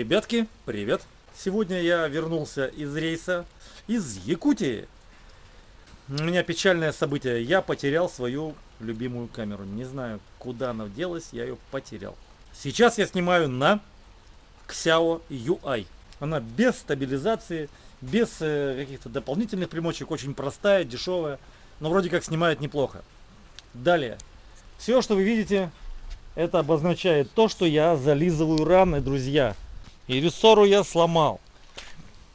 Ребятки, привет! Сегодня я вернулся из рейса из Якутии. У меня печальное событие. Я потерял свою любимую камеру. Не знаю, куда она делась, я ее потерял. Сейчас я снимаю на Xiao UI. Она без стабилизации, без каких-то дополнительных примочек, очень простая, дешевая, но вроде как снимает неплохо. Далее. Все, что вы видите, это обозначает то, что я зализываю раны, друзья. И рессору я сломал.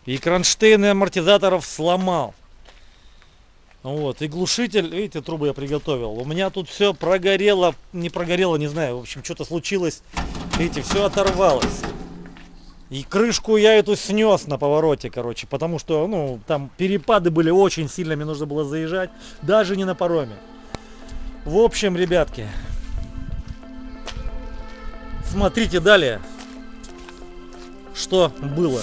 И кронштейны амортизаторов сломал. Вот. И глушитель, видите, трубы я приготовил. У меня тут все прогорело, не прогорело, не знаю. В общем, что-то случилось. Видите, все оторвалось. И крышку я эту снес на повороте, короче. Потому что, ну, там перепады были очень сильно. Мне нужно было заезжать. Даже не на пароме. В общем, ребятки. Смотрите далее. Что было.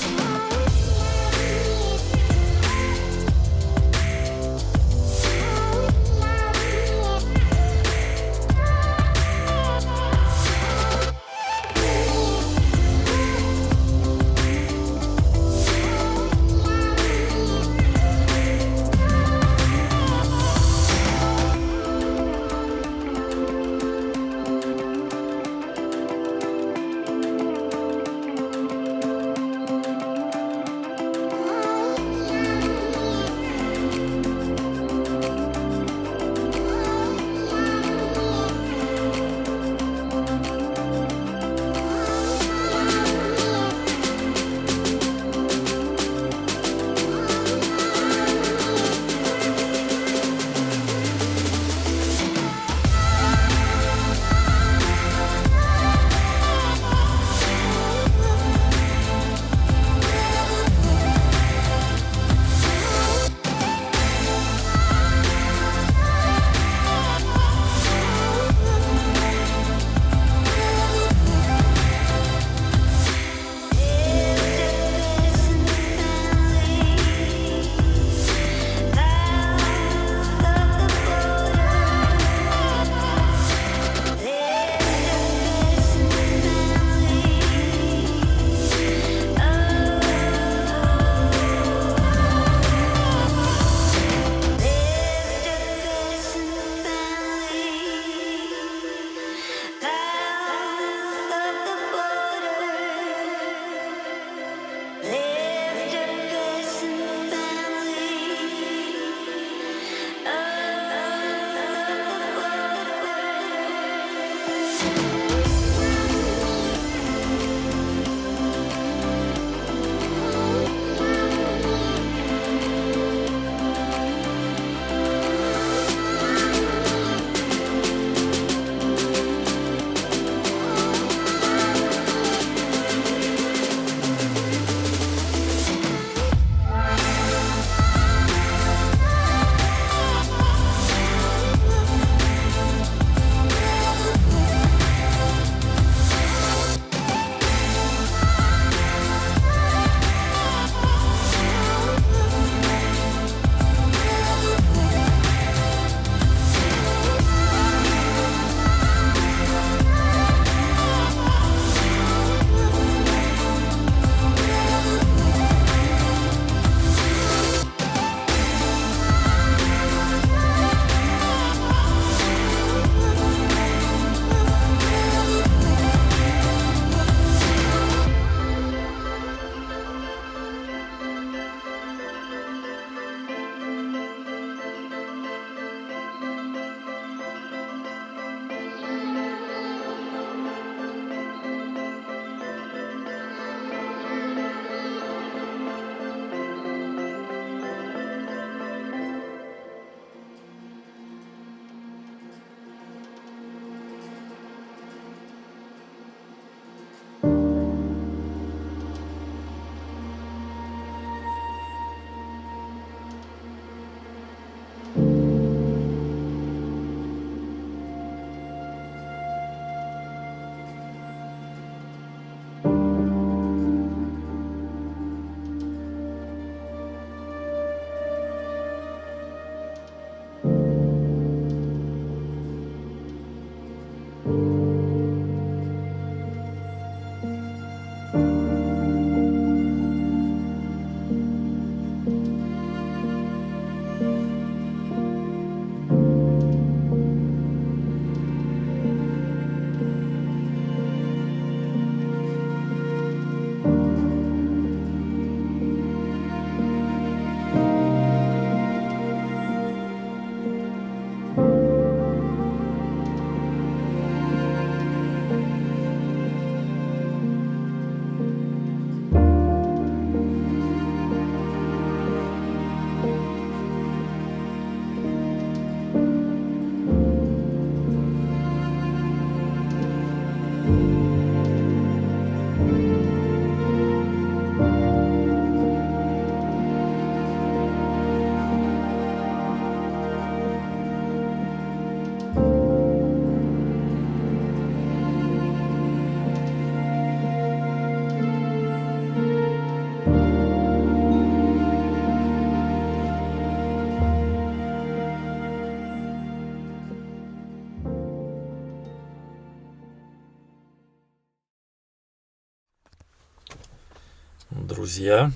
Друзья,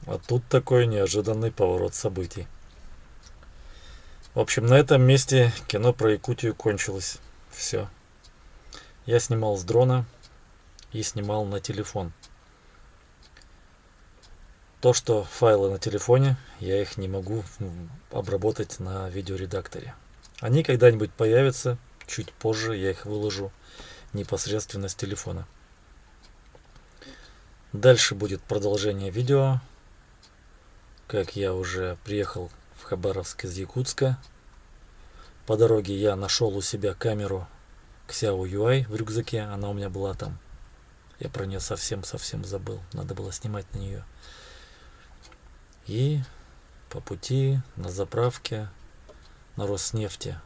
а тут такой неожиданный поворот событий. В общем, на этом месте кино про Якутию кончилось. Все. Я снимал с дрона и снимал на телефон. То, что файлы на телефоне, я их не могу обработать на видеоредакторе. Они когда-нибудь появятся, чуть позже я их выложу непосредственно с телефона. Дальше будет продолжение видео, как я уже приехал в Хабаровск из Якутска. По дороге я нашел у себя камеру Xiao UI в рюкзаке, она у меня была там. Я про нее совсем забыл, надо было снимать на нее. И по пути на заправке на Роснефти,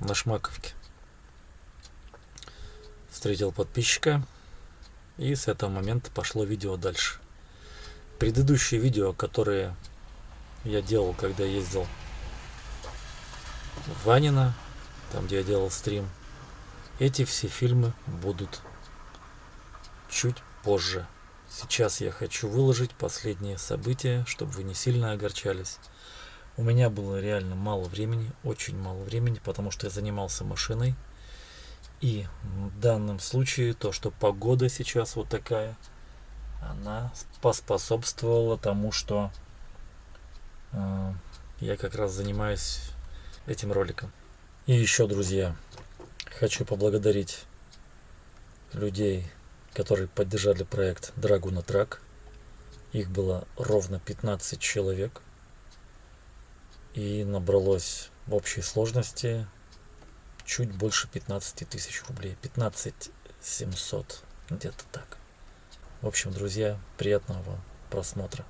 на Шмаковке, встретил подписчика. И с этого момента пошло видео дальше. Предыдущие видео, которые я делал, когда ездил в Ванино, там где я делал стрим, эти все фильмы будут чуть позже. Сейчас я хочу выложить последние события, чтобы вы не сильно огорчались. У меня было реально мало времени, очень мало времени, потому что я занимался машиной. И в данном случае то, что погода сейчас вот такая, она поспособствовала тому, что я как раз занимаюсь этим роликом. И еще, друзья, хочу поблагодарить людей, которые поддержали проект Драгуна Трак. Их было ровно 15 человек. И набралось в общей сложности чуть больше 15 тысяч рублей. 15 700, где-то так. В общем, друзья, приятного вам просмотра.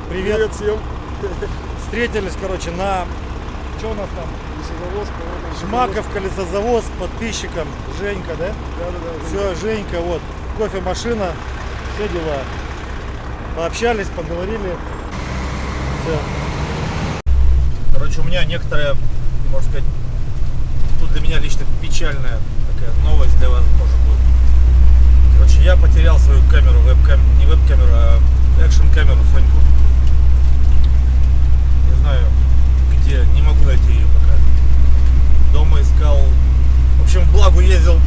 Привет всем. Встретились, короче, на... Что у нас там? Лесозавоз, Шмаковка, лесозавоз, подписчиком. Женька, да? Да. Все, Женька, вот. Кофемашина, все дела. Пообщались, поговорили. Все. Короче, у меня некоторая, можно сказать, тут для меня лично печальная такая новость, для вас тоже будет. Короче, я потерял свою камеру, не веб-камеру, а экшн-камеру Соньку. Не знаю, где, не могу найти ее пока. Дома искал. В общем, в Благу ездил,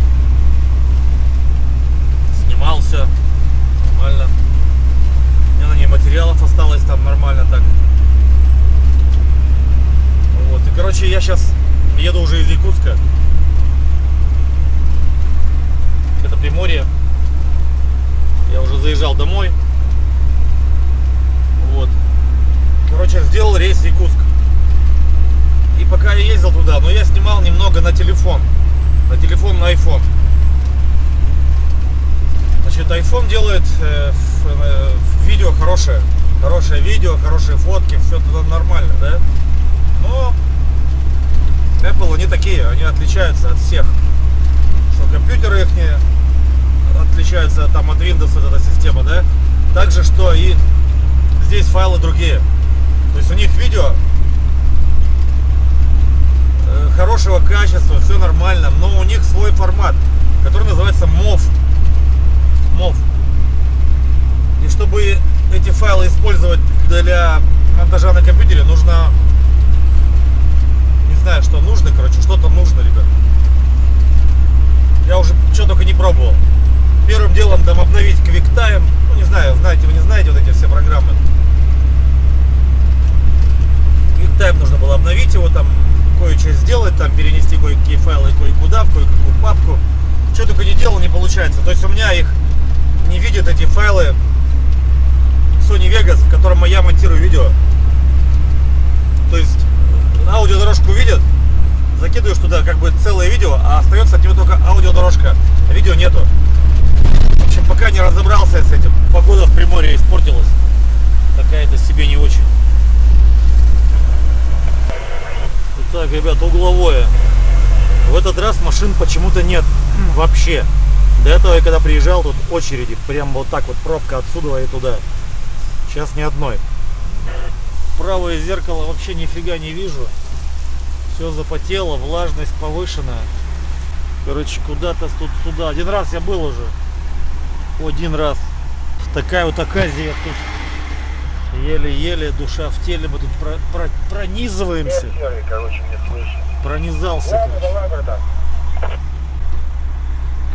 снимался, нормально. У меня на ней материалов осталось там нормально так. Вот, и короче, я сейчас еду уже из Якутска. Это Приморье. Я уже заезжал домой. Вот. Короче, сделал рейс в Якутск. И пока я ездил туда, но я снимал немного на телефон. На телефон, на iPhone. Значит, iPhone делает видео хорошее. Хорошее видео, хорошие фотки, все туда нормально, да? Но Apple они такие, они отличаются от всех. Что компьютеры их не отличаются там от Windows, вот эта система, да? Также, что и здесь файлы другие. То есть у них видео хорошего качества, все нормально, но у них свой формат, который называется MOV. MOV. И чтобы эти файлы использовать для монтажа на компьютере, нужно, не знаю, что нужно, короче, что-то нужно, ребят. Я уже что только не пробовал. Первым делом там обновить QuickTime, ну не знаю, знаете вы не знаете вот эти все программы. QuickTime нужно было обновить его, там кое-что сделать, там перенести кое-какие файлы кое-куда, в кое-какую папку. Что только не делал, не получается. То есть у меня их не видят, эти файлы Sony Vegas, в котором я монтирую видео. То есть аудиодорожку видят, закидываешь туда как бы целое видео, а остается от него только аудиодорожка, а видео нету. В общем, пока не разобрался с этим, погода в Приморье испортилась. Такая-то себе не очень. Итак, ребят, угловое. В этот раз машин почему-то нет вообще. До этого я когда приезжал, тут очереди, прям вот так вот пробка отсюда и туда. Сейчас ни одной. Правое зеркало вообще нифига не вижу. Все запотело, влажность повышена. Короче, куда-то тут сюда. Один раз я был уже. Один раз. Такая вот оказия тут. Еле-еле, душа в теле. Мы тут пронизываемся. Короче, не слышно. Пронизался. Короче.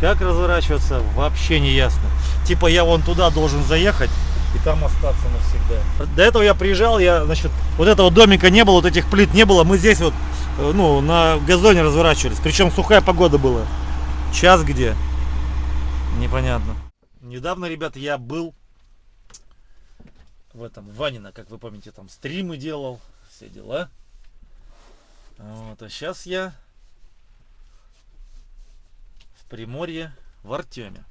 Как разворачиваться, вообще не ясно. Типа я вон туда должен заехать и там остаться навсегда. До этого я приезжал, значит, вот этого домика не было, вот этих плит не было. Мы здесь вот, ну, на газоне разворачивались. Причем сухая погода была. Час где? Непонятно. Недавно, ребят, я был в этом Ванино, как вы помните, там стримы делал, все дела. Вот, а сейчас я в Приморье, в Артеме.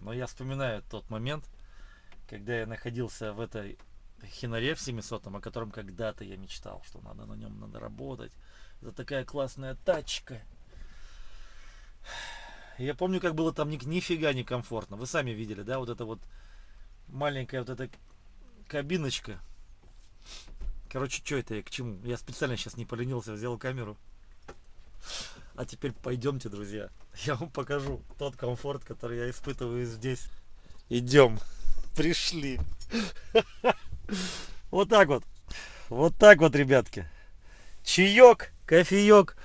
Но я вспоминаю тот момент, когда я находился в этой Хинаре в 700-м, о котором когда-то я мечтал, что на нем надо работать. Это такая классная тачка. Я помню, как было там нифига не комфортно. Вы сами видели, да, вот эта вот маленькая вот эта кабиночка. Короче, что это я к чему? Я специально сейчас не поленился, взял камеру. А теперь пойдемте, друзья. Я вам покажу тот комфорт, который я испытываю здесь. Идем. Пришли. Вот так вот. Вот так вот, ребятки. Чаек, кофеек,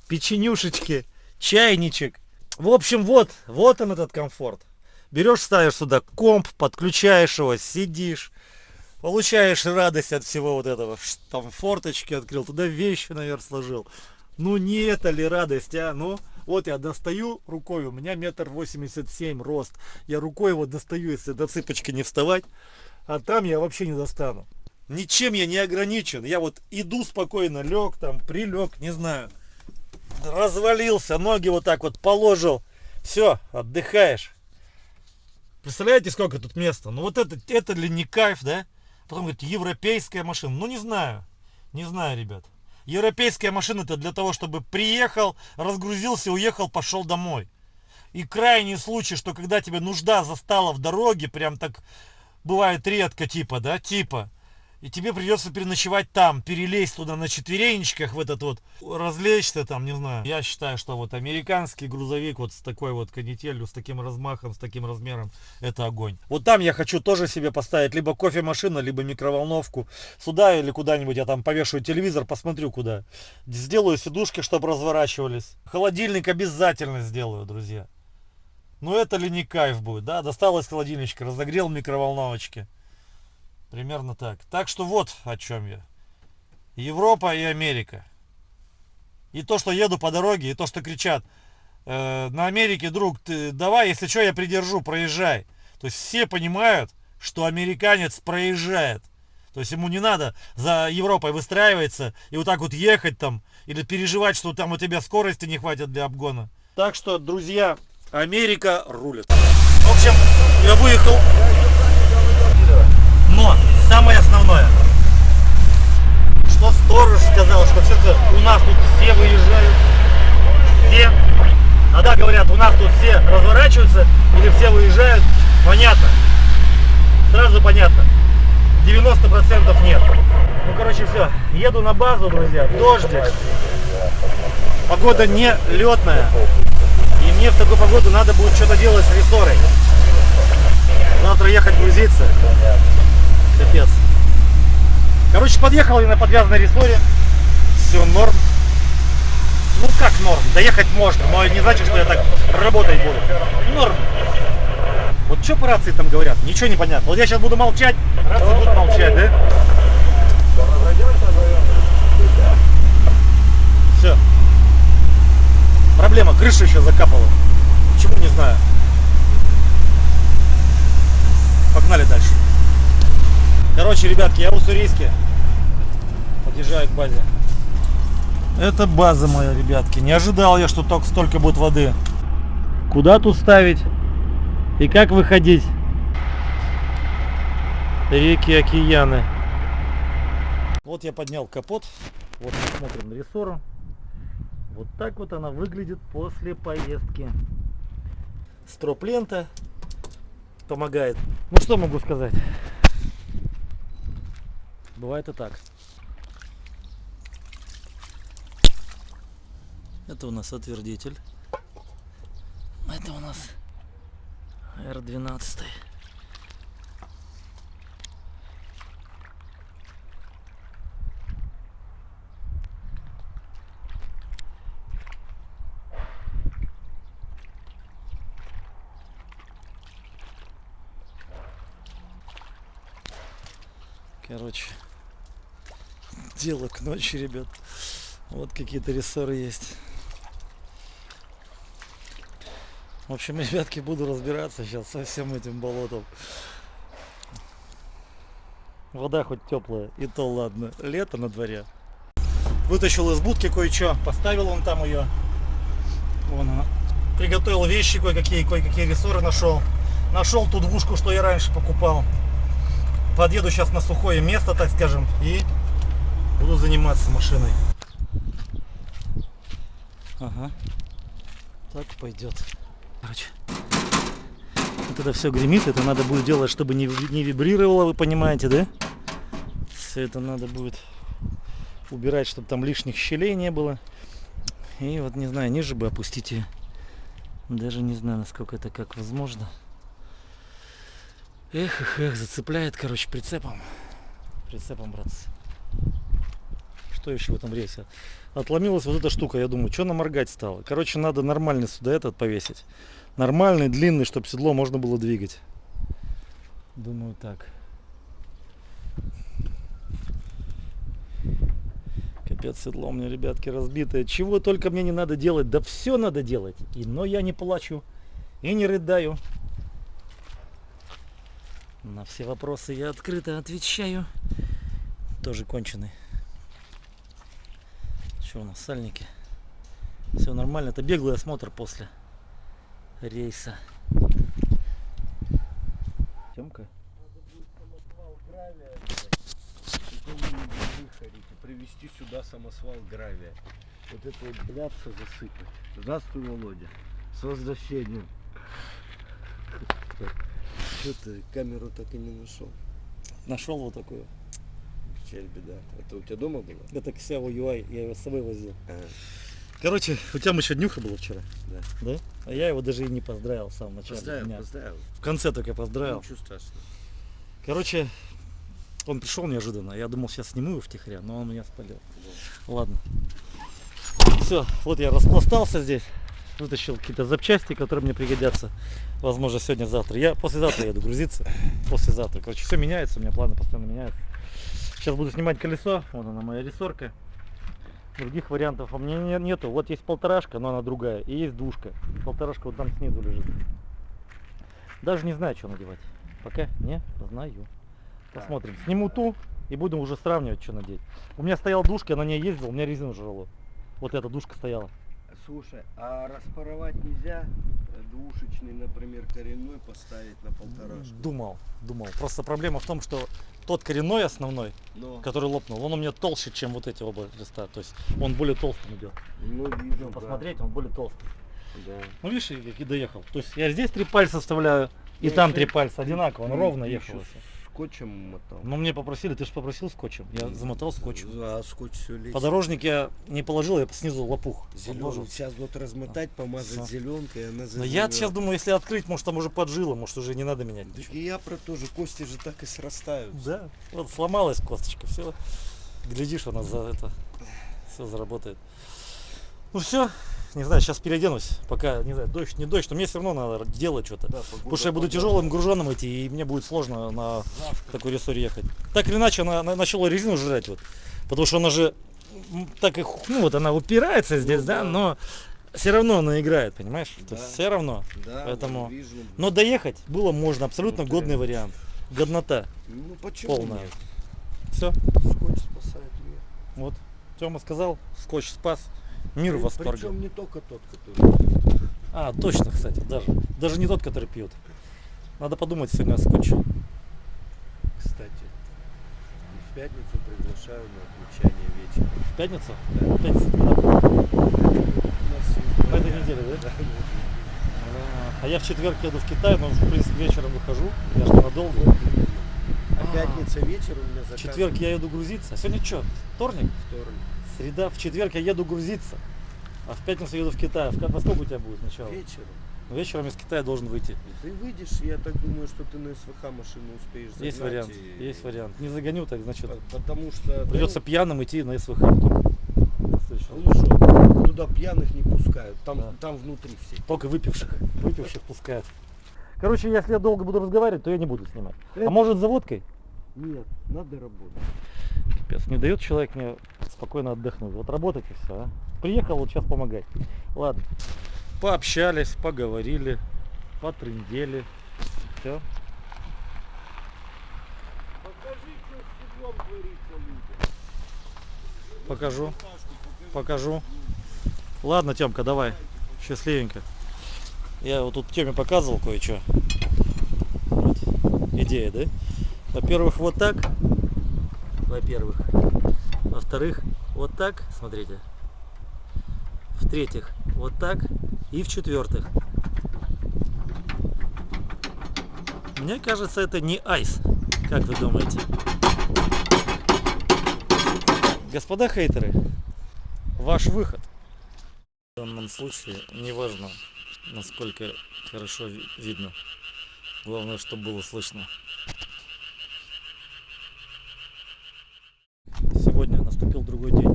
печенюшечки, чайничек. В общем, вот он этот комфорт. Берешь, ставишь сюда комп, подключаешь его, сидишь. Получаешь радость от всего вот этого. Там форточки открыл, туда вещи наверх сложил. Ну не это ли радость, а? Ну, вот я достаю рукой, у меня 1,87 м рост. Я рукой его достаю, если до цыпочки не вставать. А там я вообще не достану. Ничем я не ограничен. Я вот иду спокойно, лег там, прилег, не знаю. Развалился, ноги вот так вот положил. Все, отдыхаешь. Представляете, сколько тут места? Ну вот это ли не кайф, да? Потом говорит, европейская машина. Ну не знаю. Не знаю, ребят. Европейская машина это для того, чтобы приехал, разгрузился, уехал, пошел домой. И крайний случай, что когда тебя нужда застала в дороге, прям так бывает редко, типа, да, типа. И тебе придется переночевать там, перелезть туда на четверенечках в этот вот, развлечься там, не знаю. Я считаю, что вот американский грузовик вот с такой вот канителью, с таким размахом, с таким размером, это огонь. Вот там я хочу тоже себе поставить либо кофемашину, либо микроволновку. Сюда или куда-нибудь я там повешу телевизор, посмотрю куда. Сделаю сидушки, чтобы разворачивались. Холодильник обязательно сделаю, друзья. Ну это ли не кайф будет, да? Достал из холодильничка, разогрел микроволновочки. Примерно так. Так что вот о чем я. Европа и Америка. И то, что еду по дороге, и то, что кричат. На Америке, друг, ты давай, если что, я придержу, проезжай. То есть все понимают, что американец проезжает. То есть ему не надо за Европой выстраиваться и вот так вот ехать там. Или переживать, что там у тебя скорости не хватит для обгона. Так что, друзья, Америка рулит. В общем, я выехал. Но самое основное, что сторож сказал, что все-таки у нас тут все выезжают, все, а да, говорят, у нас тут все разворачиваются или все выезжают, понятно, сразу понятно, 90% нет. Ну, короче, все, еду на базу, друзья, дождик, погода не летная, и мне в такую погоду надо будет что-то делать с рессорой. Завтра ехать грузиться. Капец. Короче, подъехал я на подвязанной рессоре. Все норм. Ну как норм? Доехать можно, но не значит, что я так работать буду. Норм. Вот что по рации там говорят? Ничего не понятно. Вот я сейчас буду молчать, рация будет молчать, да? Все. Проблема, крыша еще закапала. Почему, не знаю. Погнали дальше. Короче, ребятки, я в Уссурийске. Подъезжаю к базе. Это база моя, ребятки. Не ожидал я, что только столько будет воды. Куда тут ставить? И как выходить? Реки, океаны. Вот я поднял капот. Вот мы смотрим на рессору. Вот так вот она выглядит после поездки. Строп-лента помогает. Ну что могу сказать? Бывает и так. Это у нас отвердитель. Это у нас R12. Короче, дело к ночи, ребят. Вот какие-то рессоры есть. В общем, ребятки, буду разбираться сейчас со всем этим болотом. Вода хоть теплая, и то ладно. Лето на дворе. Вытащил из будки кое-что, поставил он там ее. Вон она. Приготовил вещи, кое-какие рессоры нашел. Нашел ту двушку, что я раньше покупал. Подъеду сейчас на сухое место, так скажем, и буду заниматься машиной. Ага. Так пойдет. Короче, вот это все гремит, это надо будет делать, чтобы не вибрировало, вы понимаете, да? Все это надо будет убирать, чтобы там лишних щелей не было. И вот не знаю, ниже бы опустить ее. Даже не знаю, насколько это как возможно. Эх, зацепляет, короче, прицепом. Прицепом, братцы. Что еще в этом рейсе? Отломилась вот эта штука, я думаю, что она моргать стала. Короче, надо нормальный сюда этот повесить. Нормальный, длинный, чтобы седло можно было двигать. Думаю, так. Капец, седло у меня, ребятки, разбитое. Чего только мне не надо делать, да все надо делать. Но я не плачу и не рыдаю. На все вопросы я открыто отвечаю. Тоже конченый. Что у нас, сальники? Все нормально. Это беглый осмотр после рейса. Тёмка? Привезти сюда самосвал гравия. Вот это вот блядство засыпать. Здравствуй, Володя. С возвращением. Что ты камеру так и не нашел? Нашел вот такую. Печаль, беда. Это у тебя дома было? Это Xiaomi UI, я его с собой возил. Ага. Короче, у тебя еще днюха было вчера. Да. Да? А я его даже и не поздравил в самом начале. Поздравил. В конце только поздравил. Ничего страшного. Короче, он пришел неожиданно. Я думал, сейчас сниму его втихаря, но он меня спалил. Да. Ладно. Все, вот я распластался здесь. Вытащил какие-то запчасти, которые мне пригодятся. Возможно, сегодня-завтра. Я послезавтра еду грузиться. Послезавтра. Короче, все меняется, у меня планы постоянно меняются. Сейчас буду снимать колесо. Вот она, моя рессорка. Других вариантов у меня нету. Вот есть полторашка, но она другая. И есть двушка. Полторашка вот там снизу лежит. Даже не знаю, что надевать. Пока не знаю. Посмотрим. Сниму ту и будем уже сравнивать, что надеть. У меня стояла душка, я на ней ездил, у меня резину жрало. Вот эта душка стояла. Слушай, а распаровать нельзя? Двушечный, например, коренной поставить на полторашку? Думал. Просто проблема в том, что тот коренной основной, который лопнул, он у меня толще, чем вот эти оба листа. То есть он более толстым идет. Ну, видно, посмотреть, он более толстый. Да. Ну видишь, как и доехал. То есть я здесь 3 пальца вставляю, и там 3 пальца одинаково, он ровно ехал. Скотчем мотал. Ну мне попросили, ты же попросил скотчем. Я замотал скотчем. А скотч все лезет. Подорожник я не положил, я снизу лопух. Зеленый. Сейчас вот размотать, помазать зеленкой, она Но я сейчас думаю, если открыть, может там уже поджило, может уже не надо менять. Так и я про то же, кости же так и срастаются. Да, вот сломалась косточка, все. Глядишь, она за это все заработает. Ну все, не знаю, сейчас переоденусь, пока, не знаю, дождь, не дождь, но мне все равно надо делать что-то. Да, потому что я буду тяжелым груженым идти, и мне будет сложно на такой рессоре ехать. Так или иначе, она начала резину жрать, вот, потому что она же так и, ну вот она упирается здесь, ну, да, но все равно она играет, понимаешь? Да. То есть все равно. Да, поэтому. Вижу. Но доехать было можно, абсолютно годный вариант. Годнота. Ну почему? Полная. Все. Скотч спасает мир. Вот. Тёма сказал, скотч спас. Мир в восторге. Причем не только тот, который пьет. А, точно, кстати, даже не тот, который пьет. Надо подумать сегодня о скотче. Кстати, в пятницу приглашаю на отмечание вечера. В пятницу? Да. В пятницу когда? На этой неделе, да? Да. А я в четверг еду в Китай, но в принципе вечером выхожу. Я же ненадолго. А пятница вечер у меня заказ. В четверг я еду грузиться. А сегодня что? Вторник? Вторник. Среда, в четверг я еду грузиться. А в пятницу еду в Китай. Во сколько у тебя будет начало? Вечером. Вечером из Китая должен выйти. Ты выйдешь, я так думаю, что ты на СВХ машину успеешь загнать. Есть вариант, есть вариант. Не загоню, так значит Потому что... придется пьяным идти на СВХ. потом. Лучше, туда пьяных не пускают, там, Да. там внутри все. Только выпивших пускают. Короче, если я долго буду разговаривать, то я не буду снимать. Это- А может за водкой? Нет, надо работать. Пипец, не дает человек мне спокойно отдохнуть. Вот работать и все, а. Приехал, вот сейчас помогать. Ладно. Пообщались, поговорили, потрындели. Все. Покажи, что с седлом творится, людям. Покажу. Покажу. Ладно, Тёмка, давай. Счастливенько. Я вот тут Тёме показывал кое-что. Вот. Идея, да? Во-первых, вот так. Во-первых. Во-вторых, вот так. Смотрите. В-третьих, вот так. И в-четвертых. Мне кажется, это не айс. Как вы думаете? Господа хейтеры, ваш выход. В данном случае неважно, насколько хорошо видно. Главное, чтобы было слышно. Сегодня наступил другой день.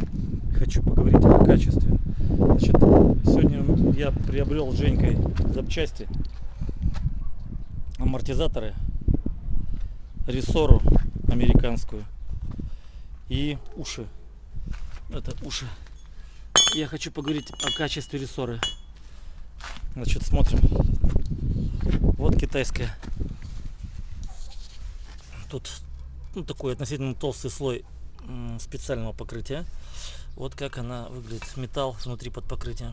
Хочу поговорить о качестве. Значит, сегодня я приобрел с Женькой запчасти, амортизаторы, рессору американскую и уши. Это уши. Я хочу поговорить о качестве рессоры. Значит, смотрим. Вот китайская. Тут такой относительно толстый слой специального покрытия. Вот как она выглядит. Металл внутри под покрытием.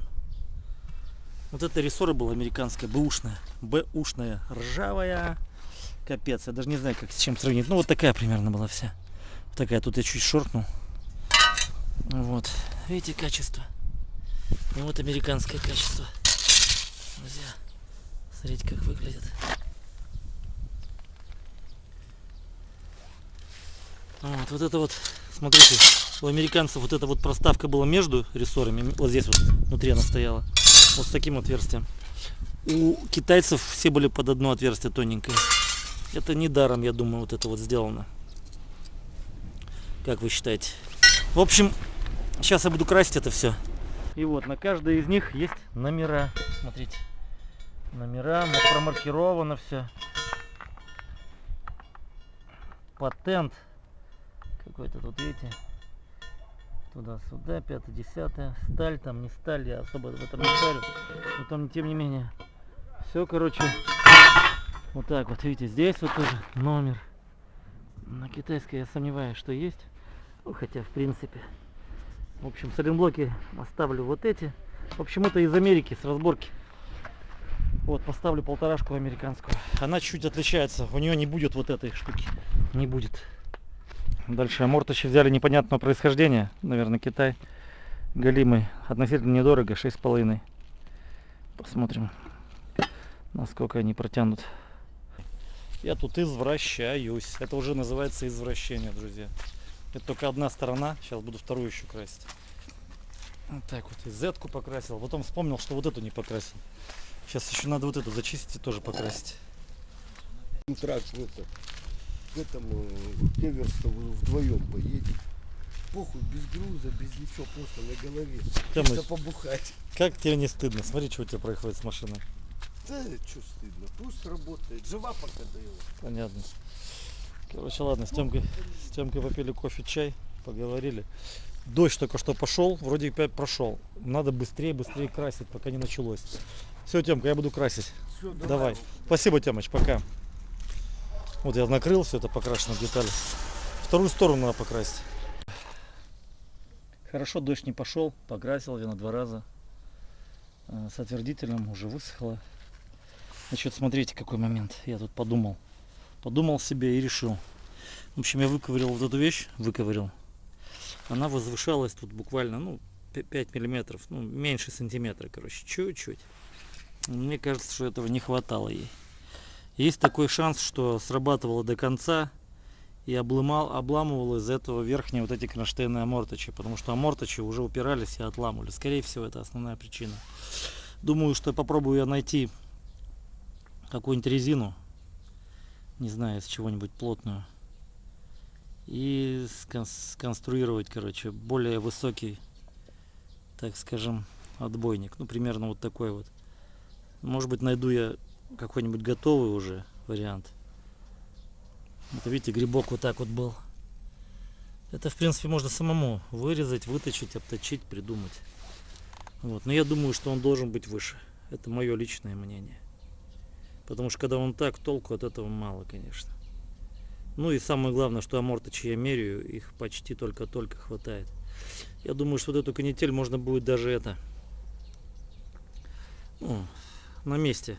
Вот эта рессора была американская, бэушная. Бэушная, ржавая. Капец, я даже не знаю, как с чем сравнить. Ну, вот такая примерно была вся. Вот такая, тут я чуть шоркнул. Вот, видите, качество. И вот американское качество. Друзья, смотрите, как выглядит. Вот это вот, смотрите, у американцев вот эта вот проставка была между рессорами. Вот здесь вот внутри она стояла. Вот с таким отверстием. У китайцев все были под одно отверстие тоненькое. Это недаром, я думаю, вот это вот сделано. Как вы считаете? В общем, сейчас я буду красить это все. И вот на каждой из них есть номера. Смотрите. Номера, промаркировано все. Патент. Какой-то тут, видите. Туда-сюда, 5-10. Сталь там, не сталь. Я особо в этом не шарю. Но там, тем не менее. Все, короче. Вот так вот, видите, здесь вот тоже номер. На китайской я сомневаюсь, что есть. Ну, хотя, в принципе. В общем, сайлентблоки оставлю вот эти. В общем, это из Америки, с разборки. Вот, поставлю полторашку американскую. Она чуть отличается. У нее не будет вот этой штуки. Не будет. Дальше аморточи взяли непонятного происхождения. Наверное, Китай. Галимый. Относительно недорого, 6,5. Посмотрим, насколько они протянут. Я тут извращаюсь. Это уже называется извращение, друзья. Это только одна сторона. Сейчас буду вторую еще красить. Вот так вот. И Z-ку покрасил. Потом вспомнил, что вот эту не покрасил. Сейчас еще надо вот эту зачистить и тоже покрасить. Контракт в это. К этому Кеверсту вы вдвоем поедете. Похуй, без груза, без ничего, просто на голове. Тёмыч, Чисто побухать. как тебе не стыдно? Смотри, что у тебя происходит с машиной. Да, что стыдно, пусть работает. Жива пока до его. Понятно. Короче, ладно, с Тёмкой попили кофе, чай, поговорили. Дождь только что пошел, вроде опять прошел. Надо быстрее красить, пока не началось. Все, Тёмка, я буду красить. Всё, Давай. Спасибо, Тёмыч, пока. Вот я накрыл все это покрашено в детали. Вторую сторону надо покрасить. Хорошо, дождь не пошел, покрасил я на 2 раза. С отвердителем уже высохло. Значит, смотрите, какой момент. Я тут подумал. Подумал себе и решил. В общем, я выковырил вот эту вещь. Выковырил. Она возвышалась тут буквально, 5 миллиметров. Меньше сантиметра, короче. Чуть-чуть. Мне кажется, что этого не хватало ей. Есть такой шанс, что срабатывало до конца и обламывало из этого верхние вот эти кронштейны аморточи. Потому что аморточи уже упирались и отламывали. Скорее всего, это основная причина. Думаю, что попробую я найти какую-нибудь резину, не знаю, из чего-нибудь плотную, и сконструировать, короче, более высокий, так скажем, отбойник. Ну, примерно вот такой вот. Может быть, найду я какой-нибудь готовый уже вариант. Вот видите, грибок вот так вот был. Это, в принципе, можно самому вырезать, выточить, обточить, придумать. Вот. Но я думаю, что он должен быть выше. Это мое личное мнение. Потому что когда он так, толку от этого мало, конечно. Ну и самое главное, что аморточи я меряю, их почти только-только хватает. Я думаю, что вот эту канитель можно будет даже это, ну, на месте,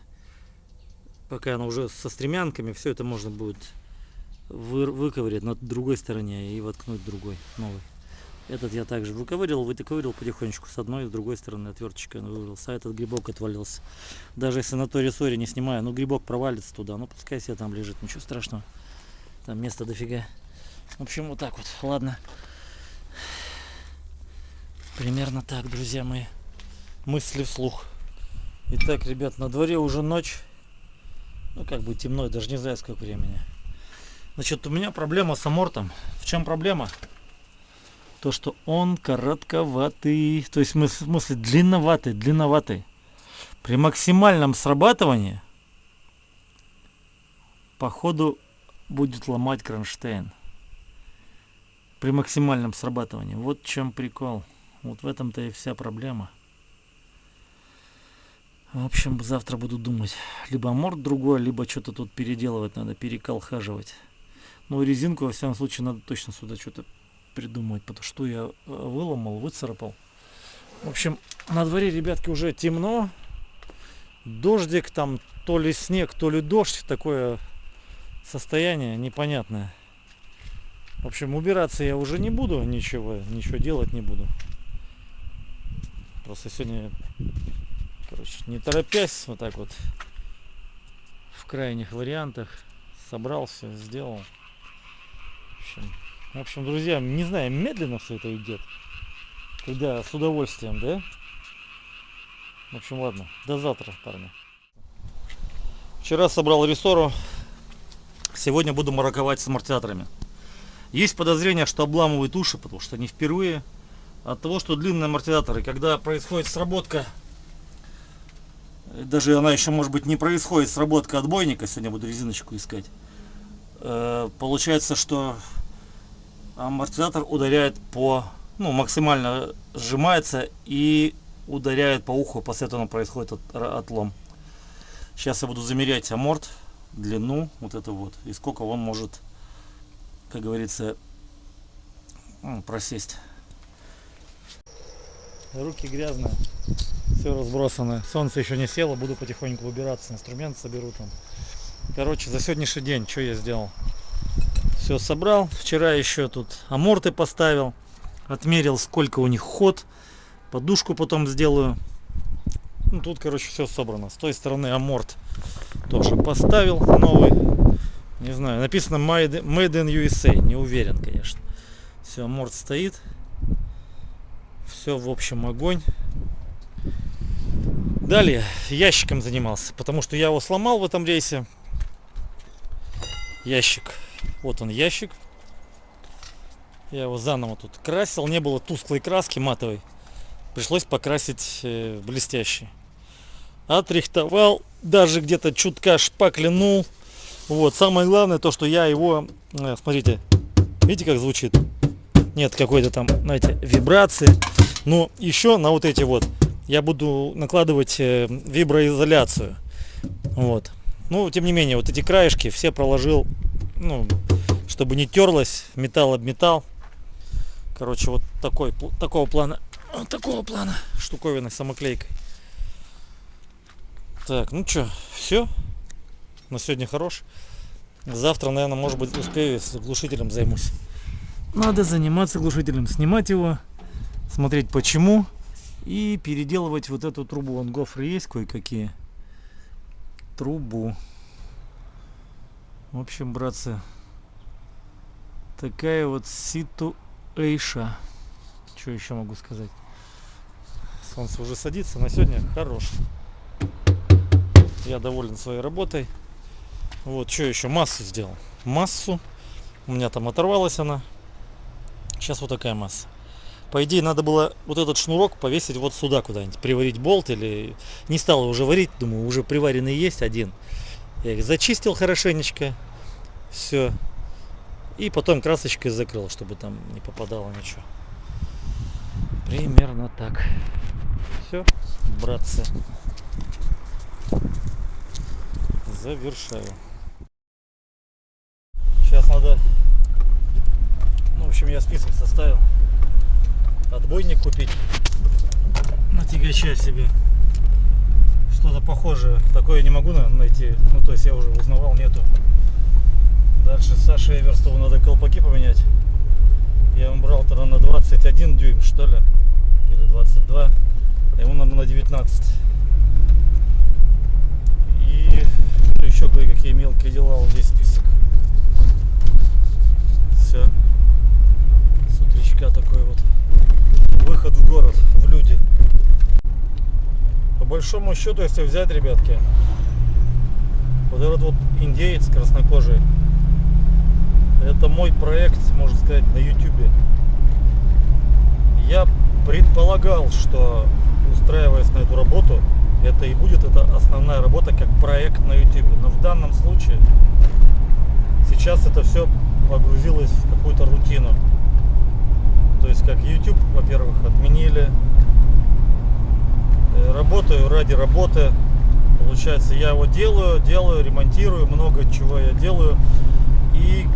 пока она уже со стремянками, все это можно будет выковырять на другой стороне и воткнуть другой, новый. Этот я также выковырил потихонечку с одной и с другой стороны отверточкой вывалился, а этот грибок отвалился. Даже если на той рессоре не снимаю, ну грибок провалится туда, ну пускай себе там лежит, ничего страшного. Там места дофига. В общем, вот так вот, ладно. Примерно так, друзья мои. Мысли вслух. Итак, ребят, на дворе уже ночь. Ну, как бы темно, я даже не знаю, сколько времени. Значит, у меня проблема с амортом. В чем проблема? То, что он коротковатый. То есть, в смысле, длинноватый. При максимальном срабатывании, походу, будет ломать кронштейн. При максимальном срабатывании. Вот в чем прикол. Вот в этом-то и вся проблема. В общем, завтра буду думать. Либо аморт другой, либо что-то тут переделывать надо, переколхаживать. Ну, резинку, во всяком случае, надо точно сюда что-то придумать. Потому что я выломал, выцарапал. В общем, на дворе, ребятки, уже темно. Дождик, там то ли снег, то ли дождь. Такое состояние непонятное. В общем, убираться я уже не буду, ничего делать не буду. Просто сегодня, короче, не торопясь, вот так вот, в крайних вариантах, собрался, сделал. В общем, друзья, не знаю, медленно все это идет. Когда с удовольствием, да? В общем, ладно, до завтра, парни. Вчера собрал рессору. Сегодня буду мараковать с амортизаторами. Есть подозрение, что обламывают уши, потому что не впервые. От того, что длинные амортизаторы, когда происходит сработка, даже она еще, может быть, не происходит сработка отбойника, сегодня буду резиночку искать, получается, что амортизатор ударяет максимально сжимается и ударяет по уху, после этого происходит отлом. Сейчас я буду замерять аморт, длину, вот это вот, и сколько он может, как говорится, просесть. Руки грязные, все разбросано, солнце еще не село, буду потихоньку убираться, инструмент соберу там. Короче, за сегодняшний день что я сделал? Все собрал, вчера еще тут аморты поставил, отмерил, сколько у них ход, подушку потом сделаю. Ну, тут, короче, все собрано. С той стороны аморт тоже поставил новый, не знаю, написано Made in USA, не уверен, конечно. Все, аморт стоит. Все, в общем, огонь. Далее ящиком занимался, потому что я его сломал в этом рейсе. Ящик. Вот он, ящик. Я его заново тут красил. Не было тусклой краски матовой. Пришлось покрасить блестящий. Отрихтовал. Даже где-то чутка шпаклянул. Вот. Самое главное то, что я его... Смотрите. Видите, как звучит? Нет какой-то там, знаете, вибрации. Но еще на вот эти вот я буду накладывать виброизоляцию. Вот. Ну, тем не менее, вот эти краешки все проложил, ну, чтобы не терлось, металл об металл. Короче, вот такого плана штуковина с самоклейкой. Так, ну что, все. На сегодня хорош. Завтра, наверное, может быть, успею, если глушителем займусь. Надо заниматься глушителем, снимать его, смотреть почему и переделывать вот эту трубу. Вон гофры есть кое-какие. Трубу. В общем, братцы, такая вот ситуэйша. Что еще могу сказать? Солнце уже садится, на сегодня хорош. Я доволен своей работой. Вот, что еще? Массу сделал. Массу. У меня там оторвалась она. Сейчас вот такая масса. По идее, надо было вот этот шнурок повесить вот сюда куда-нибудь. Приварить болт или... Не стал уже варить. Думаю, уже приваренный есть один. Я их зачистил хорошенечко. Все. И потом красочкой закрыл, чтобы там не попадало ничего. Примерно так. Все, братцы. Завершаю. Сейчас надо... Ну, в общем, я список составил. Отбойник купить. На тягача себе. Что-то похожее. Такое не могу, наверное, найти. Ну, то есть я уже узнавал, нету. Дальше Саше Эверстову надо колпаки поменять. Я ему брал тогда на 21 дюйм, что ли. Или 22. А ему, наверное, на 19. И еще кое-какие мелкие дела. Вот здесь список. Все. С утречка такой вот выход в город, в люди. По большому счету, если взять, ребятки, вот этот вот индеец краснокожий, это мой проект, можно сказать, на YouTube. Я предполагал, что, устраиваясь на эту работу, это и будет основная работа как проект на YouTube. Но в данном случае сейчас это все погрузилось в какую-то рутину. То есть как YouTube, во-первых, отменили. Работаю ради работы. Получается, я его делаю, ремонтирую, много чего я делаю. И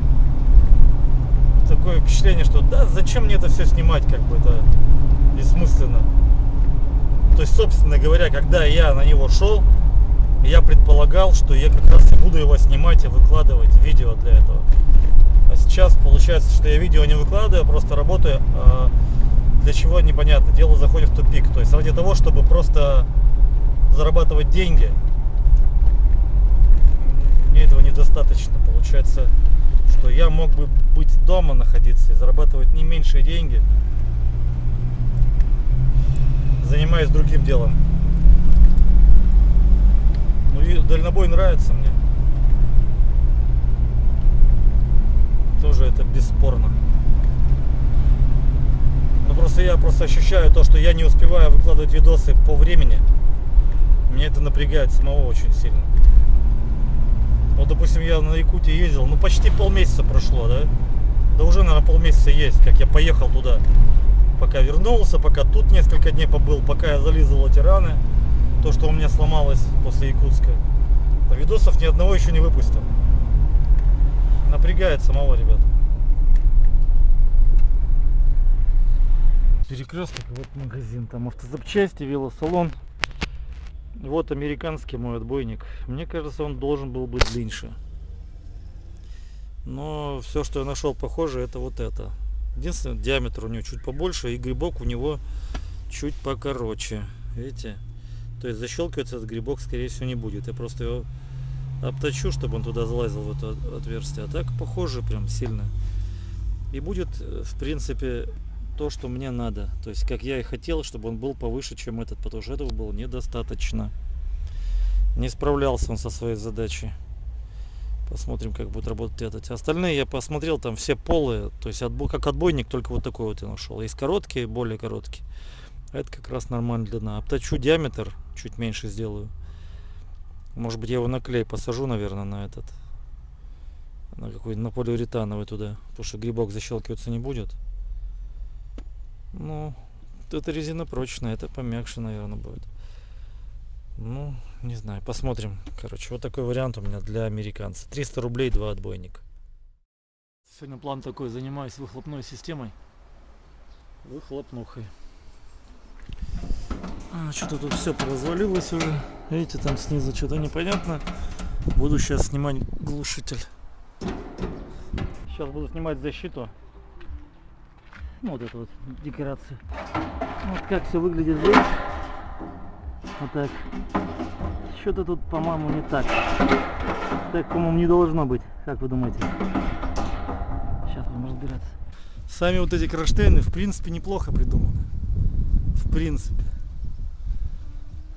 такое впечатление, что да, зачем мне это все снимать, как бы это бессмысленно. То есть, собственно говоря, когда я на него шел, я предполагал, что я как раз и буду его снимать и выкладывать видео для этого. А сейчас получается, что я видео не выкладываю, просто работаю, для чего непонятно. Дело заходит в тупик. То есть ради того, чтобы просто зарабатывать деньги, мне этого недостаточно. Получается, что я мог бы быть дома находиться и зарабатывать не меньшие деньги, занимаясь другим делом. Ну и дальнобой нравится мне. Тоже это бесспорно. Но просто я ощущаю то, что я не успеваю выкладывать видосы по времени. Меня это напрягает самого очень сильно. Вот, допустим, я на Якутии ездил, ну почти полмесяца прошло, да? Да уже, наверное, полмесяца есть, как я поехал туда. Пока вернулся, пока тут несколько дней побыл, пока я зализывал эти раны. То, что у меня сломалось после Якутска. А видосов ни одного еще не выпустил. Напрягает самого, ребят. Перекресток, вот магазин, там автозапчасти, велосалон. Вот американский мой отбойник. Мне кажется, он должен был быть длиннее. Но все, что я нашел похоже, это вот это. Единственное, диаметр у него чуть побольше, и грибок у него чуть покороче. Видите? То есть защелкиваться этот грибок, скорее всего, не будет. Я просто его обточу, чтобы он туда залазил, в это отверстие. А так похоже прям сильно. И будет, в принципе, то, что мне надо. То есть, как я и хотел, чтобы он был повыше, чем этот. Потому что этого было недостаточно. Не справлялся он со своей задачей. Посмотрим, как будет работать этот. Остальные я посмотрел, там все полые. То есть, как отбойник, только вот такой вот я нашел. Есть короткие, более короткие. А это как раз нормальная длина. Обточу диаметр, чуть меньше сделаю. Может быть, я его на клей посажу, наверное, на этот. На какой-то, на полиуретановый туда. Потому что грибок защелкиваться не будет. Ну, эта резина прочная, это помягче, наверное, будет. Ну, не знаю, посмотрим. Короче, вот такой вариант у меня для американца. 300 рублей, 2 отбойника. Сегодня план такой, занимаюсь выхлопной системой. Выхлопнухой. Что-то тут все поразвалилось уже. Видите, там снизу что-то непонятно. Буду сейчас снимать глушитель. Сейчас буду снимать защиту. Ну, вот это вот декорация. Вот как все выглядит здесь. Вот так. Что-то тут, по-моему, не так. Так, по-моему, не должно быть. Как вы думаете? Сейчас будем разбираться. Сами вот эти кронштейны, в принципе, неплохо придуманы. В принципе.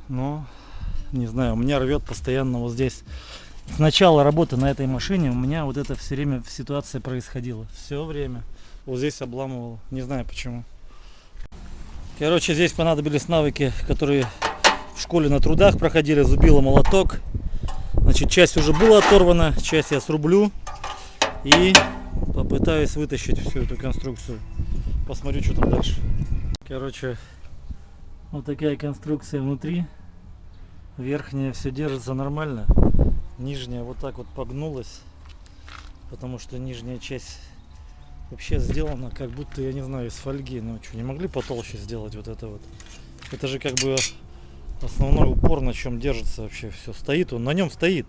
Но Не знаю, у меня рвет постоянно вот здесь. С начала работы на этой машине у меня вот это все время ситуация происходила. Все время. Вот здесь обламывало. Не знаю почему. Короче, здесь понадобились навыки, которые в школе на трудах проходили. Зубило, молоток. Значит, часть уже была оторвана, часть я срублю. И попытаюсь вытащить всю эту конструкцию. Посмотрю, что там дальше. Короче, вот такая конструкция внутри. Верхняя все держится нормально. Нижняя вот так вот погнулась. Потому что нижняя часть вообще сделана как будто, я не знаю, из фольги. Ну что, не могли потолще сделать вот это вот? Это же как бы основной упор, на чем держится вообще все. Стоит он, на нем стоит.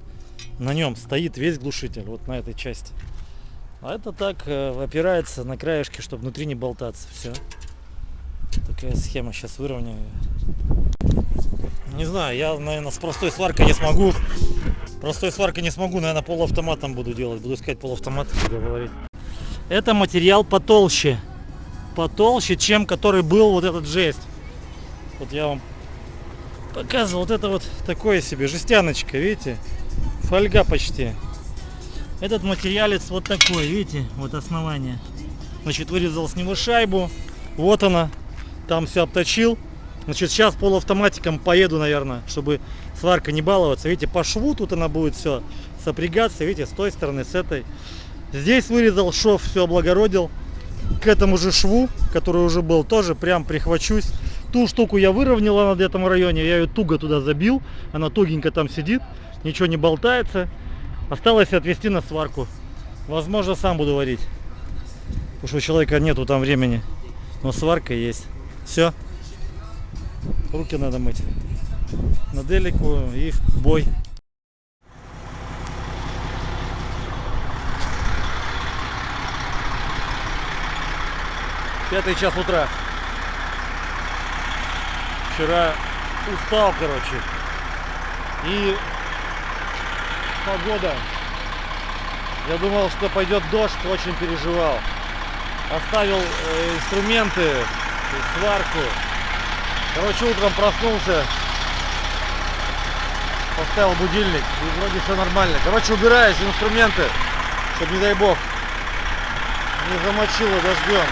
На нем стоит весь глушитель, вот на этой части. А это так опирается на краешки, чтобы внутри не болтаться. Все. Такая схема. Сейчас выровняю. Не знаю, я, наверное, с простой сваркой не смогу. Простой сваркой не смогу, наверное, полуавтоматом буду делать. Буду искать полуавтомат, как говорить. Это материал потолще. Потолще, чем который был вот этот жесть. Вот я вам показывал. Вот это вот такое себе жестяночка, видите? Фольга почти. Этот материалец вот такой, видите? Вот основание. Значит, вырезал с него шайбу. Вот она. Там все обточил. Значит, сейчас полуавтоматиком поеду, наверное, чтобы сварка не баловаться. Видите, по шву тут она будет все сопрягаться. Видите, с той стороны, с этой. Здесь вырезал шов, все облагородил. К этому же шву, который уже был, тоже прям прихвачусь. Ту штуку я выровняла над этом районе. Я ее туго туда забил. Она тугенько там сидит. Ничего не болтается. Осталось отвезти на сварку. Возможно, сам буду варить. Потому что у человека нету там времени. Но сварка есть. Все. Руки надо мыть. На делику и в бой. Пятый час утра. Вчера устал, короче. И погода. Я думал, что пойдет дождь, очень переживал. Оставил инструменты, сварку. Короче, утром проснулся, поставил будильник, и вроде все нормально. Короче, убираюсь, инструменты, чтобы, не дай бог, не замочило дождем.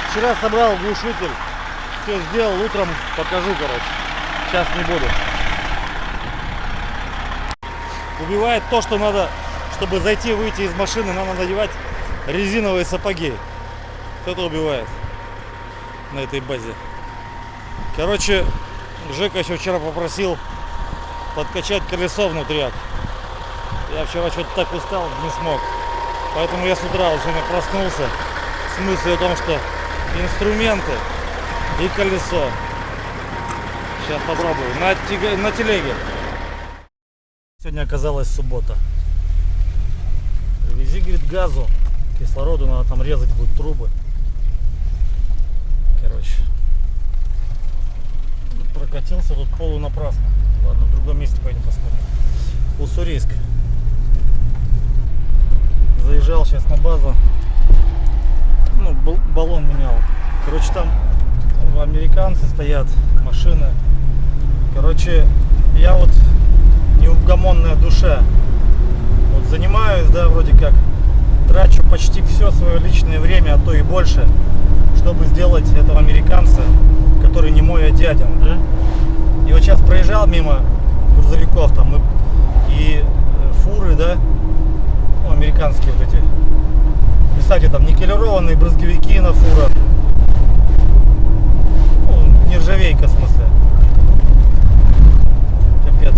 Вчера собрал глушитель, все сделал, утром покажу, короче. Сейчас не буду. Убивает то, что надо, чтобы зайти, выйти из машины, надо надевать резиновые сапоги. Это убивает на этой базе. Короче, Жека еще вчера попросил подкачать колесо внутряк. Я вчера что-то так устал, не смог. Поэтому я с утра вот сегодня проснулся с мыслью о том, что инструменты и колесо. Сейчас попробую. На телеге. Сегодня оказалась суббота. Вези, говорит, газу. Кислороду надо там резать будут трубы. Короче. Прокатился тут полунапрасно. Ладно, в другом месте пойдем посмотрим. Уссурийск. Заезжал сейчас на базу. Ну, баллон менял. Короче, там американцы стоят, машины. Короче, я вот неугомонная душа. Вот занимаюсь, да, вроде как. Трачу почти все свое личное время, а то и больше, чтобы сделать этого американца, который не мой, а дядин, да? И вот сейчас проезжал мимо грузовиков там и фуры, да, ну, американские вот эти. Кстати, там никелированные брызговики на фурах. Ну, нержавейка в смысле. Капец.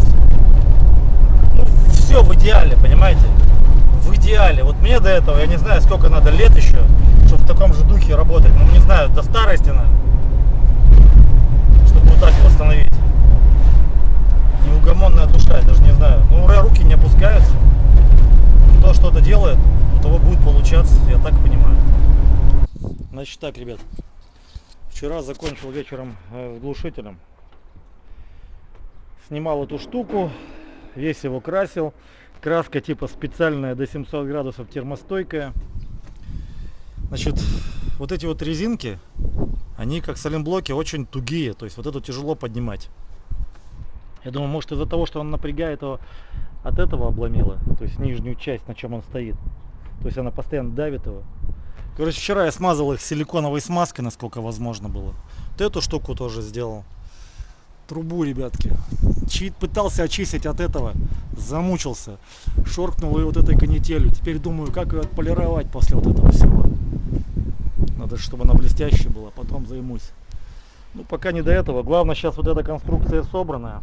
Ну, все в идеале, понимаете? В идеале. Вот мне до этого, я не знаю, сколько надо лет еще, чтобы в таком же духе работать. Ну, не знаю, до старости, наверное, чтобы вот так восстановить. Неугомонная душа, я даже не знаю. Ну, руки не опускаются. Кто что-то делает, у того будет получаться, я так понимаю. Значит так, ребят. Вчера закончил вечером с глушителем. Снимал эту штуку, весь его красил. Краска типа специальная, до 700 градусов, термостойкая. Значит, вот эти вот резинки, они как саленблоки очень тугие. То есть вот эту тяжело поднимать. Я думаю, может из-за того, что он напрягает его, от этого обломило. То есть нижнюю часть, на чем он стоит. То есть она постоянно давит его. Короче, вчера я смазал их силиконовой смазкой, насколько возможно было. Вот эту штуку тоже сделал. Трубу, ребятки. Пытался очистить от этого. Замучился. Шоркнул ее вот этой канителью. Теперь думаю, как ее отполировать после вот этого всего. Надо, чтобы она блестящая была. Потом займусь. Ну, пока не до этого. Главное, сейчас вот эта конструкция собранная.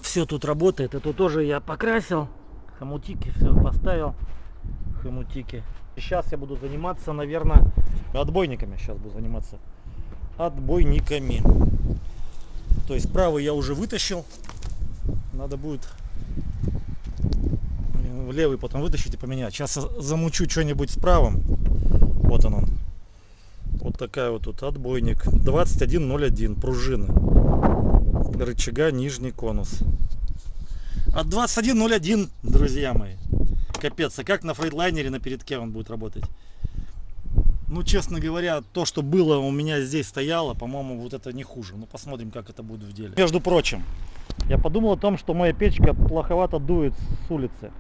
Все тут работает. Это тоже я покрасил. Хомутики все поставил. Хомутики. Сейчас я буду заниматься, наверное, отбойниками. Сейчас буду заниматься отбойниками. То есть правый я уже вытащил. Надо будет левый потом вытащить и поменять. Сейчас я замучу что-нибудь с правым. Вот он. Вот такая вот тут отбойник. 2101 пружины. Рычага нижний конус. От 2101, друзья мои. Капец, а как на фрейдлайнере на передке он будет работать? Ну, честно говоря, то, что было у меня здесь стояло, по-моему, вот это не хуже. Ну, посмотрим, как это будет в деле. Между прочим, я подумал о том, что моя печка плоховато дует с улицы.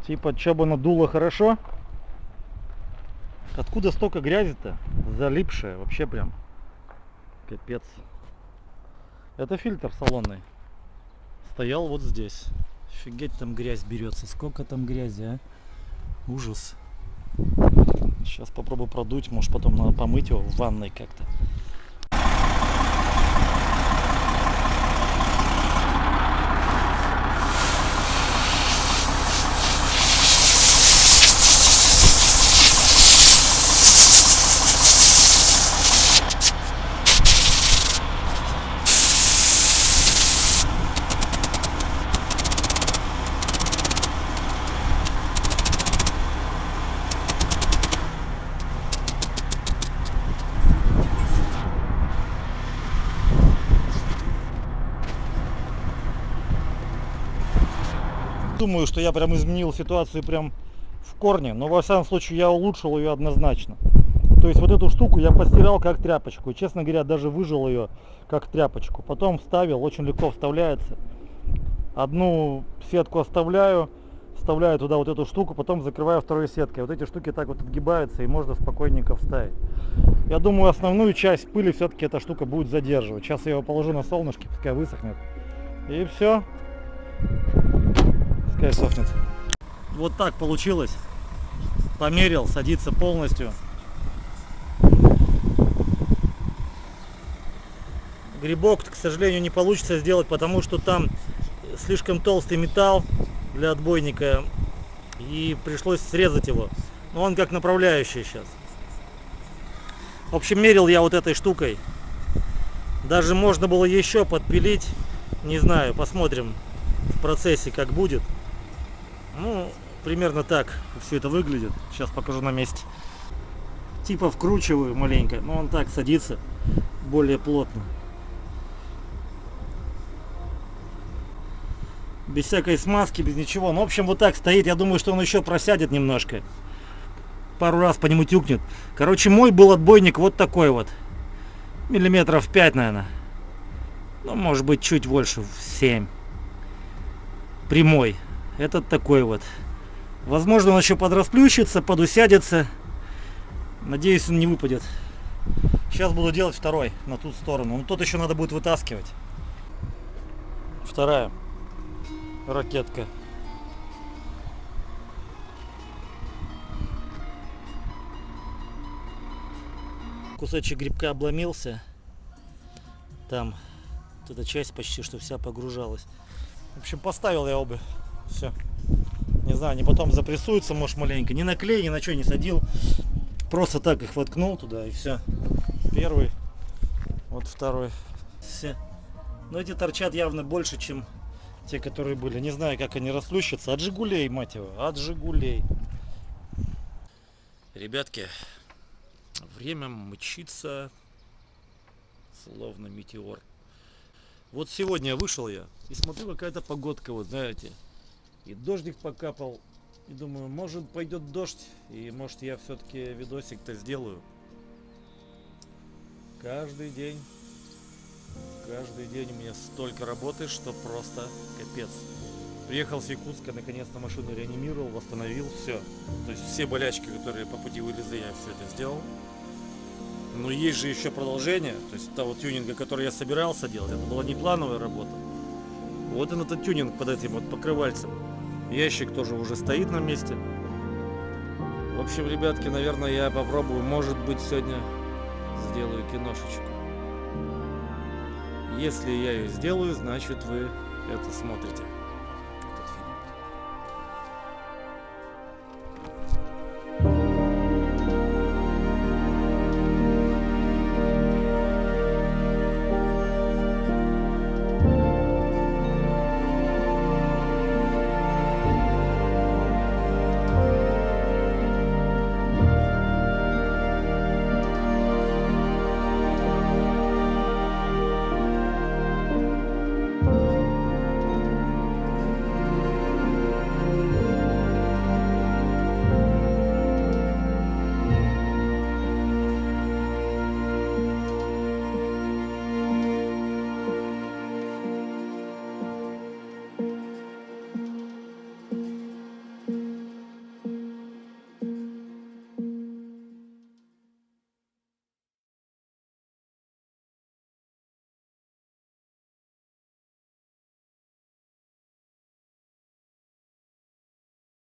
Типа, что бы надуло хорошо. Откуда столько грязи-то? Залипшая, вообще прям. Капец. Это фильтр салонный. Стоял вот здесь. Офигеть, там грязь берется. Сколько там грязи, а? Ужас. Сейчас попробую продуть. Может, потом надо помыть его в ванной как-то. Думаю, что я прям изменил ситуацию прям в корне, но во всяком случае я улучшил ее однозначно. То есть вот эту штуку я постирал как тряпочку, и, честно говоря, даже выжил ее как тряпочку. Потом вставил, очень легко вставляется. Одну сетку вставляю туда вот эту штуку, потом закрываю второй сеткой. Вот эти штуки так вот отгибаются, и можно спокойненько вставить. Я думаю, основную часть пыли все-таки эта штука будет задерживать. Сейчас я его положу на солнышке, пускай высохнет. И все. Пускай сохнет. Вот так получилось. Померил, садится полностью. Грибок, к сожалению, не получится сделать, потому что там слишком толстый металл для отбойника. И пришлось срезать его. Но он как направляющий сейчас. В общем, мерил я вот этой штукой. Даже можно было еще подпилить. Не знаю, посмотрим в процессе, как будет. Ну, примерно так все это выглядит. Сейчас покажу на месте. Типа вкручиваю маленько, но он так садится более плотно. Без всякой смазки, без ничего. Ну, в общем, вот так стоит. Я думаю, что он еще просядет немножко. Пару раз по нему тюкнет. Короче, мой был отбойник вот такой вот. Миллиметров 5, наверное. Ну, может быть, чуть больше, 7. Прямой. Этот такой вот. Возможно, он еще подрасплющится, подусядется. Надеюсь, он не выпадет. Сейчас буду делать второй на ту сторону. Но тот еще надо будет вытаскивать. Вторая ракетка. Кусочек грибка обломился. Там вот эта часть почти что вся погружалась. В общем, поставил я обе. Все. Не знаю, они потом запрессуются, может, маленько. Ни на клей, ни на что не садил. Просто так их воткнул туда и все. Первый. Вот второй. Все. Но эти торчат явно больше, чем те, которые были. Не знаю, как они расплющатся. От Жигулей, мать его. От Жигулей. Ребятки, время мчится словно метеор. Вот сегодня вышел я и смотрю, какая-то погодка, вот знаете. И дождик покапал. И думаю, может пойдет дождь. И может я все-таки видосик-то сделаю. Каждый день у меня столько работы, что просто капец. Приехал с Якутска, наконец-то машину реанимировал, восстановил, все. То есть все болячки, которые по пути вылезли, я все это сделал. Но есть же еще продолжение, то есть того тюнинга, который я собирался делать, это была не плановая работа. Вот он этот тюнинг под этим вот покрывальцем. Ящик тоже уже стоит на месте. В общем, ребятки, наверное, я попробую, может быть, сегодня сделаю киношечку. Если я ее сделаю, значит вы это смотрите.